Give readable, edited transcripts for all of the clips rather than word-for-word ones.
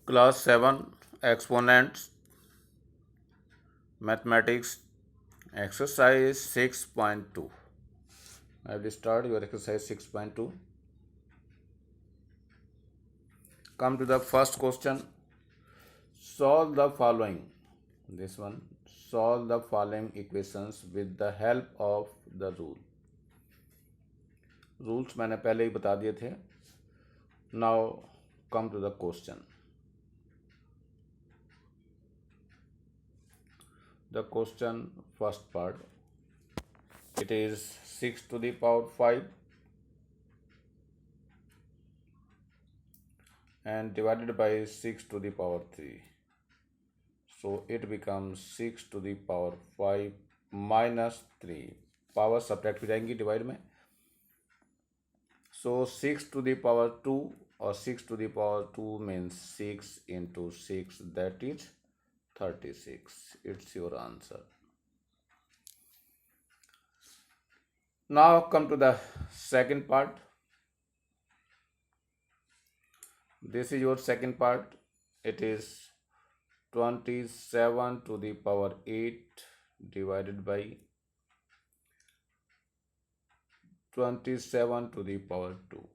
Class 7 Exponents Mathematics Exercise 6.2. I will start your exercise 6.2. Come to the first question. Solve the following. This one. Solve the following equations with the help of the rule. Rules मैंने पहले ही बता दिए थे. Now come to the question. The question first part. It is 6 to the power 5 and divided by 6 to the power 3. So it becomes 6 to the power 5 minus 3. Power subtract हो जाएंगी divide में. So 6 to the power 2 और 6 to the power 2 means 6 into 6, that is 36. It's your answer. Now come to the second part. This is your second part. It is 27 to the power 8 divided by 27 to the power 2.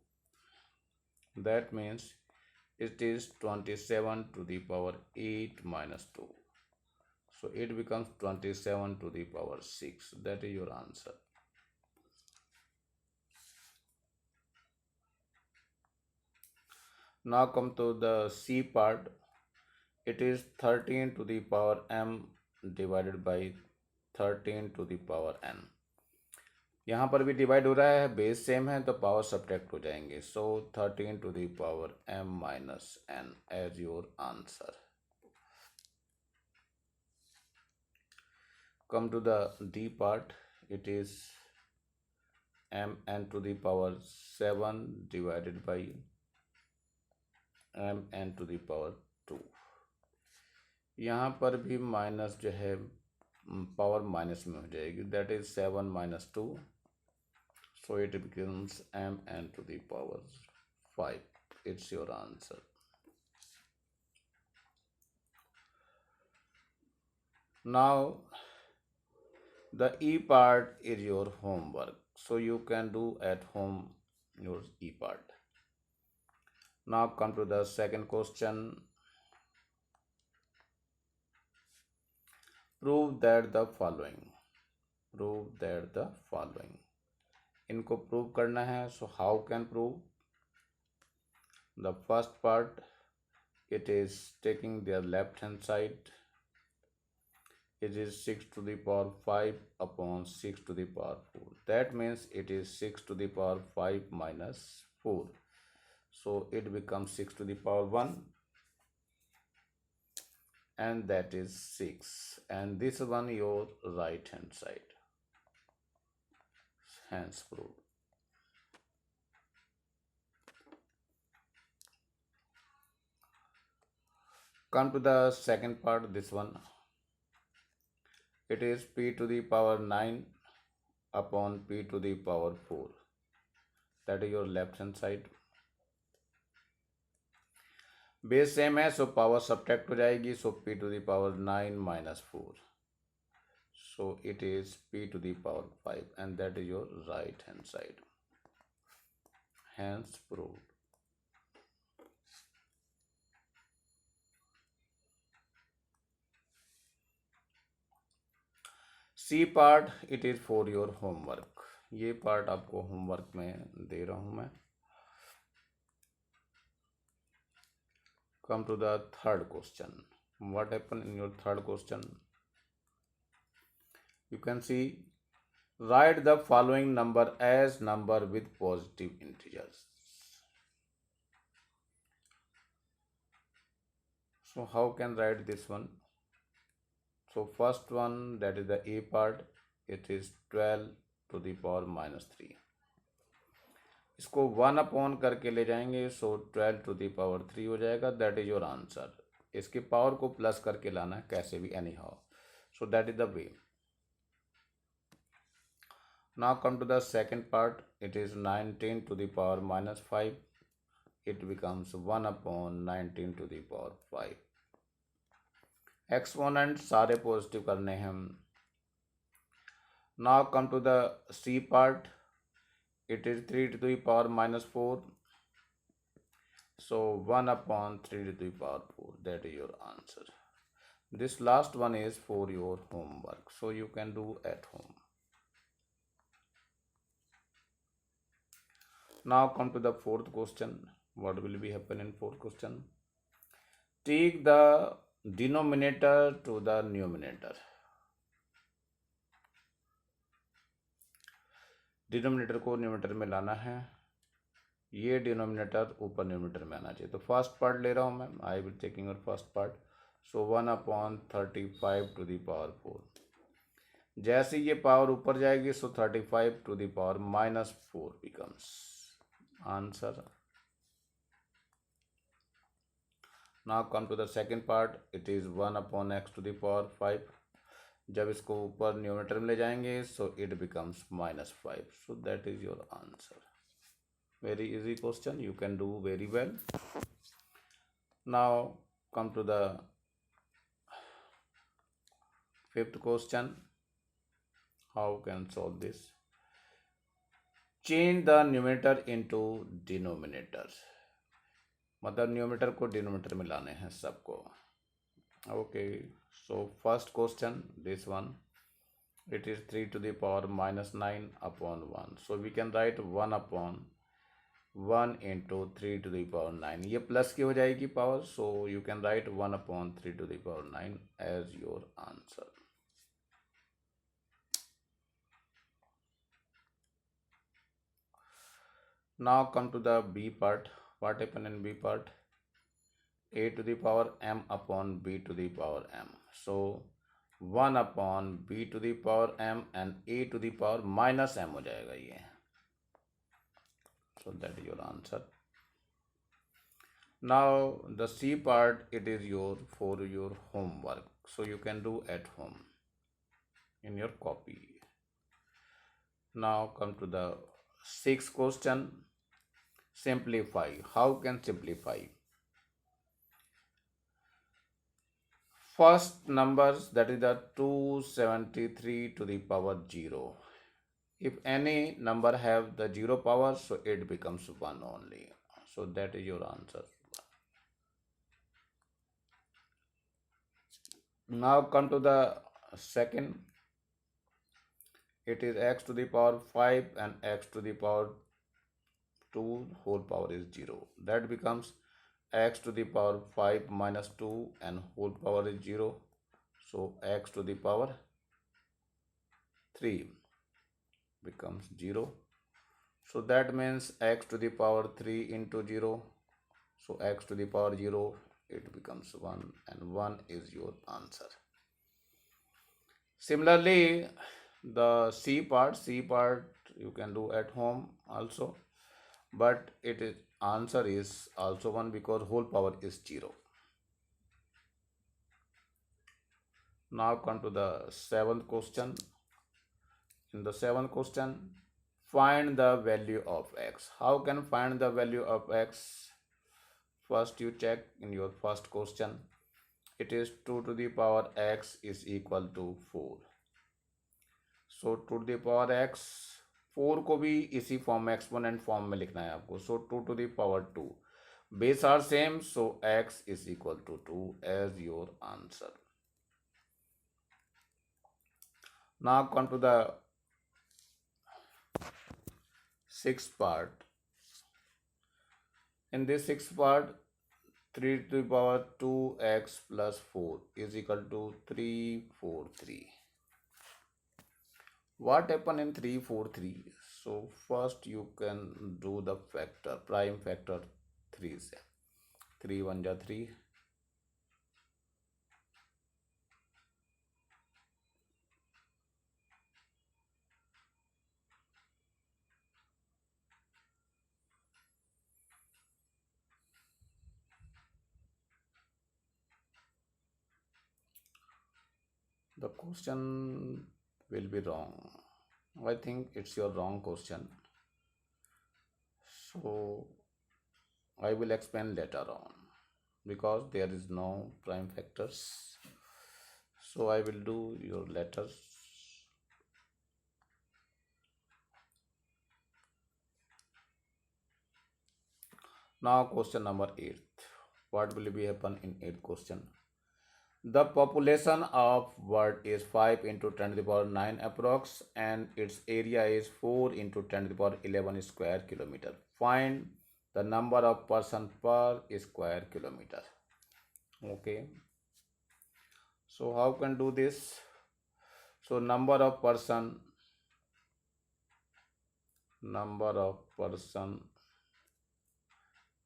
That means it is 27 to the power 8 minus 2. So it becomes 27 to the power 6. That is your answer. Now come to the C part. It is 13 to the power m divided by 13 to the power n. यहाँ पर भी divide हो रहा है, base same है तो power subtract हो जाएंगे. So 13 to the power m minus n as your answer. Come to the D part. It is mn to the power 7 divided by mn to the power 2. यहाँ पर भी minus जो है power minus में हो जाएगी, that is 7 minus 2. So it becomes mn to the power 5. It's your answer. Now the E part is your homework. So you can do at home your E part. Now come to the second question. Prove that the following. Prove that the following. इनको prove करना है. So how can prove? The first part, it is taking their left hand side. It is 6 to the power 5 upon 6 to the power 4. That means it is 6 to the power 5 minus 4. So it becomes 6 to the power 1 and that is 6. And this one your right hand side. Hence proved. Come to the second part, this one. It is p to the power 9 upon p to the power 4. That is your left hand side. Base same है, so power subtract हो जाएगी. सो p to the power 9 minus 4. So it is p to the power 5 and that is your right hand side. Hence proved. C part, it is for your homework. ये part आपको homework में दे रहा हूं मैं. Come to the third question. What happened in your third question? You can see, write the following number as number with positive integers. So how can write this one? So first one, that is the A part, it is 12 to the power minus 3. इसको 1 upon करके ले जाएंगे. सो 12 to the power 3 हो जाएगा. That is your answer. इसके power को plus करके लाना है कैसे भी, any how. So that is the way. Now come to the second part. It is 19 to the power minus 5. it becomes 1 upon 19 to the power 5. Exponent सारे positive करने हैं हम. Now come to the C part. It is 3 to the power minus 4. So 1 upon 3 to the power 4. That is your answer. This last one is for your homework. So you can do at home. Now come to the fourth question. What will be happen in fourth question? Take the denominator to the numerator. Denominator को numerator में लाना है. ये denominator ऊपर numerator में आना चाहिए. तो फर्स्ट पार्ट ले रहा हूँ मैं. I will taking your first part. So 1 upon 35 to the power 4. जैसे ये पावर ऊपर जाएगी so 35 to the power minus 4 becomes answer. Now come to the second part. It is 1 upon X to the power 5. जब इसको ऊपर numerator में ले जाएंगे so it becomes minus 5. So that is your answer. Very easy question. You can do very well. Now come to the fifth question. How can solve this? Change the numerator into denominator. मतलब numerator को denominator में लाने हैं सबको. Okay. So first question this one. It is 3 to the power minus 9 upon 1. So we can write 1 upon 1 into 3 to the power 9. ये plus की हो जाएगी power. So you can write 1 upon 3 to the power 9 as your answer. Now come to the B part. What happened in B part? A to the power m upon b to the power m. So 1 upon b to the power m and a to the power minus m हो जाएगा ये. So that is your answer. Now the C part, it is for your homework. So you can do at home in your copy. Now come to the sixth question. Simplify. How can simplify? First numbers, that is the 273 to the power 0. If any number have the 0 power, so it becomes 1 only. So that is your answer. Now come to the second. It is x to the power 5 and x to the power 2 whole power is 0. That becomes x to the power 5 minus 2 and whole power is 0. So x to the power 3 becomes 0. So that means x to the power 3 into 0. So x to the power 0, it becomes 1 and 1 is your answer. Similarly, the C part you can do at home also. But it is answer is also 1 because whole power is 0. Now come to the seventh question. In the seventh question, find the value of x. How can find the value of x? First you check in your first question. It is 2 to the power x is equal to 4. So 2 to the power x, 4 को भी इसी form में exponent form में लिखना है आपको. So 2 to the power 2. Base are same, so x is equal to 2 as your answer. Now come to the sixth part. In this sixth part, 3 to the power 2x plus 4 is equal to 343. What happened in 343? So first you can do the factor, prime factor 3 से. 3 1 जा 3. The question will be wrong. I think it's your wrong question. So I will explain later on because there is no prime factors. So I will do your letters. Now question number 8. What will be happen in 8th question? The population of world is 5 into 10 to the power 9 approx, and its area is 4 into 10 to the power 11 square kilometer. Find the number of person per square kilometer. Okay. So how can do this? So number of person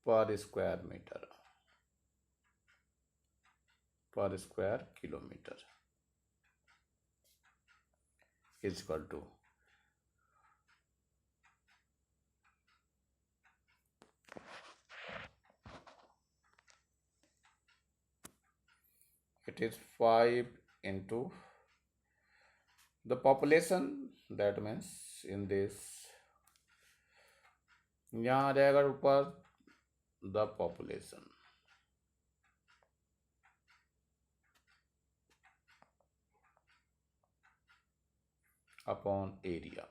per square meter per square kilometer is equal to it is 5 into the population, that means in this यहाँ रहेगा ऊपर the population upon area.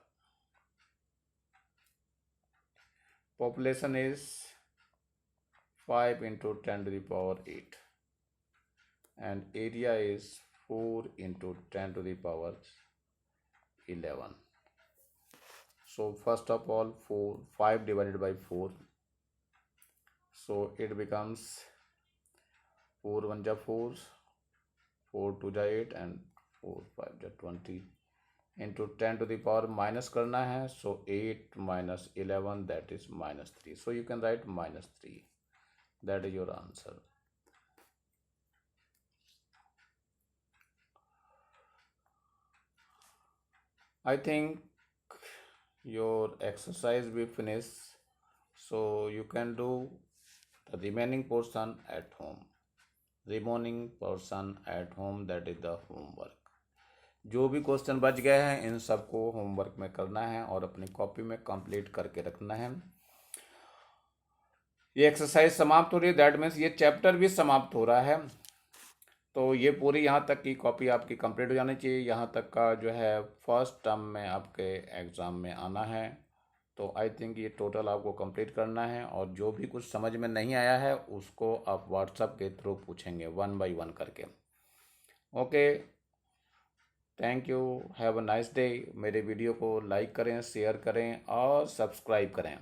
Population is 5 into 10 to the power 8 and area is 4 into 10 to the power 11. So first of all 5 divided by 4, so it becomes 4 1 ja 4, 4 2 ja 8 and 4 5 ja 20 into 10 to the power minus करना है, so 8 minus 11 that is minus 3. So you can write minus 3. That is your answer. I think your exercise will finish, so you can do the remaining portion at home. Remaining portion at home, that is the homework. जो भी question बच गए हैं इन सबको homework में करना है और अपनी कॉपी में कंप्लीट करके रखना है. ये एक्सरसाइज समाप्त हो रही है, दैट मीन्स ये चैप्टर भी समाप्त हो रहा है. तो ये पूरी यहाँ तक की कॉपी आपकी कंप्लीट हो जानी चाहिए. यहाँ तक का जो है फर्स्ट टर्म में आपके एग्ज़ाम में आना है. तो आई थिंक ये टोटल आपको कंप्लीट करना है और जो भी कुछ समझ में नहीं आया है उसको आप व्हाट्सएप के थ्रू पूछेंगे 1 by 1 करके. Okay, thank you, have a nice day. मेरे वीडियो को लाइक करें, शेयर करें और सब्सक्राइब करें.